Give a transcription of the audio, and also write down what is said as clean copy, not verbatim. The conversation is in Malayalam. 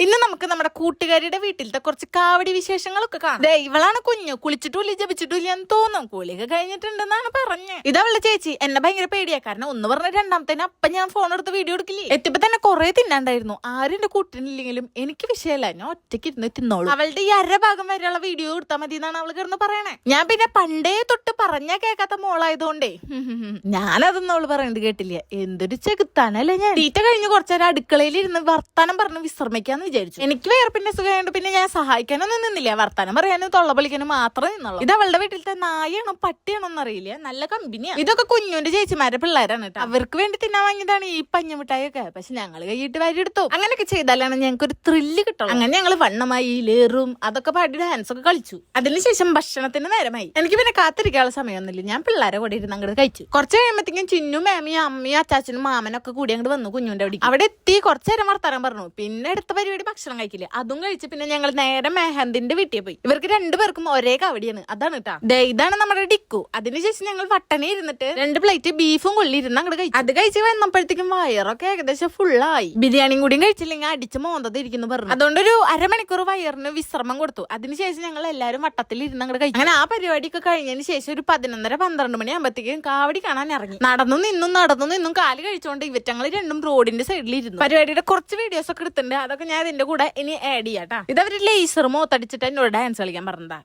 ഇന്ന് നമുക്ക് നമ്മുടെ കൂട്ടുകാരിയുടെ വീട്ടിലത്തെ കുറച്ച് കാവടി വിശേഷങ്ങളൊക്കെ കാണാം. ഇവളാണ് കുഞ്ഞു, കുളിച്ചിട്ടില്ല ജപിച്ചിട്ടില്ല എന്ന് തോന്നും, കുളിയൊക്കെ കഴിഞ്ഞിട്ടുണ്ടെന്നാണ് പറഞ്ഞത്. ഇതവളുടെ ചേച്ചി. എന്നെ ഭയങ്കര പേടിയാ, കാരണം ഒന്ന് പറഞ്ഞ രണ്ടാമത്തേന് അപ്പം ഞാൻ ഫോൺ എടുത്ത് വീഡിയോ എടുക്കില്ലേ. എത്തിയപ്പോ തന്നെ കുറെ തിന്നാണ്ടായിരുന്നു. ആരും എന്റെ കൂട്ടിനില്ലെങ്കിലും എനിക്ക് വിഷയമല്ല, ഞാൻ ഒറ്റയ്ക്ക് ഇരുന്ന് തിന്നോളൂ. അവളുടെ ഈ അരഭാഗം വരെയുള്ള വീഡിയോ എടുത്താൽ മതി എന്നാണ് അവൾ കിടന്ന് പറയണേ. ഞാൻ പിന്നെ പണ്ടേ തൊട്ട് പറഞ്ഞാ കേൾക്കാത്ത മോളായതുകൊണ്ടേ ഞാനതൊന്നും അവള് പറയുന്നത് കേട്ടില്ല. എന്തൊരു ചെകുത്താനല്ലേ ഞാൻ. തീറ്റ കഴിഞ്ഞ് കുറച്ചേരം അടുക്കളയിൽ ഇരുന്ന് വർത്താനം പറഞ്ഞ് വിശ്രമിക്കാന്ന് വിചാരിച്ചു. എനിക്ക് വേർപ്പിന്റെ സുഖമായോണ്ട് പിന്നെ ഞാൻ സഹായിക്കാനൊന്നും നിന്നില്ല, വർത്താനം പറയാനും തൊള്ളപളിക്കാനും മാത്രമേ നിന്നുള്ളൂ. ഇത് അവളുടെ വീട്ടിലത്തെ നായാണോ പട്ടിയാണോ എന്നറിയില്ല, നല്ല കമ്പനിയാ. ഇതൊക്കെ കുഞ്ഞുന്റെ ചേച്ചിമാരെ പിള്ളേരാണ് കേട്ടോ. അവർക്ക് വേണ്ടി തിന്നാൻ വാങ്ങിയതാണ് ഈ പഞ്ഞമിഠായിയൊക്കെ. പക്ഷെ ഞങ്ങൾ കൈയിട്ട് വാരി എടുത്തു. അങ്ങനെയൊക്കെ ചെയ്താലാണ് ഞങ്ങൾക്ക് ഒരു ത്രില്ല് കിട്ടുള്ളൂ. അങ്ങനെ ഞങ്ങൾ വണ്ണമായി ലേറും അതൊക്കെ പാടി ഡാൻസ് ഒക്കെ കളിച്ചു. അതിനുശേഷം ഭക്ഷണത്തിന് നേരമായി. എനിക്ക് പിന്നെ കാത്തിരിക്കാനുള്ള സമയമൊന്നുമില്ല. ഞാൻ പിള്ളേരെ കൂടെ ഇരുന്ന് അങ്ങോട്ട് കഴിച്ചു. കുറച്ച് കഴിയുമ്പോഴത്തേക്കും ചിന്നും മേമിയും അമ്മയും അച്ചാച്ചനും മാമനൊക്കെ കൂടി അങ്ങോട്ട് വന്നു കുഞ്ഞുന്റെ അവിടെ എത്തി. കുറച്ചേരം വർത്താനം പറഞ്ഞു. പിന്നെ അടുത്ത പരിപാടി ഭക്ഷണം കഴിക്കില്ല. അതും കഴിച്ച് പിന്നെ ഞങ്ങൾ നേരെ മെഹന്തിന്റെ വീട്ടിൽ പോയി. ഇവർക്ക് രണ്ടുപേർക്കും ഒരേ കവടിയാണ്. അതാണ് കേട്ടാ. ഇതാണ് നമ്മുടെ ഡിക്കു. അതിനുശേഷം ഞങ്ങൾ വട്ടനെ ഇരുന്നിട്ട് 2 പ്ലേറ്റ് ബീഫും കൊള്ളി ഇരുന്ന് അങ്ങോട്ട് കഴിച്ചു. അത് കഴിച്ച് വന്നപ്പോഴത്തേക്കും വയറൊക്കെ ഏകദേശം ഫുള്ളായി. ബിരിയാണിയും കൂടിയും കഴിച്ചില്ലെങ്കിൽ അടിച്ച് മോന്തത് ഇരിക്കുന്നു പറഞ്ഞു. അതുകൊണ്ടൊരു അരമണിക്കൂർ വയറിന് വിശ്രമം കൊടുത്തു. അതിനുശേഷം ഞങ്ങൾ എല്ലാവരും വട്ടത്തിൽ ഇരുന്ന് അങ്ങോട്ട് കഴിച്ചു. അങ്ങനെ ആ പരിപാടിയൊക്കെ കഴിഞ്ഞതിന് ശേഷം ഒരു 11:30-12 മണി ആകുമ്പോഴത്തേക്കും കാവടി കാണാൻ ഇറങ്ങി. നടന്നു നിന്നും കാല് കഴിച്ചോണ്ട് ഇവറ്റങ്ങൾ രണ്ടും റോഡിന്റെ സൈഡിൽ ഇരുന്നു. പരിപാടിയുടെ കുറച്ച് വീഡിയോസ് ഒക്കെ എടുത്തിട്ടുണ്ട്. അതൊക്കെ ഞാൻ ഇതിന്റെ കൂടെ ഇനി ആഡ് ചെയ്യാട്ടാ. ഇതവര് ലേസർ മോത്തടിച്ചിട്ട് എന്നോട് ഡാൻസ് കളിക്കാൻ പറഞ്ഞതാ.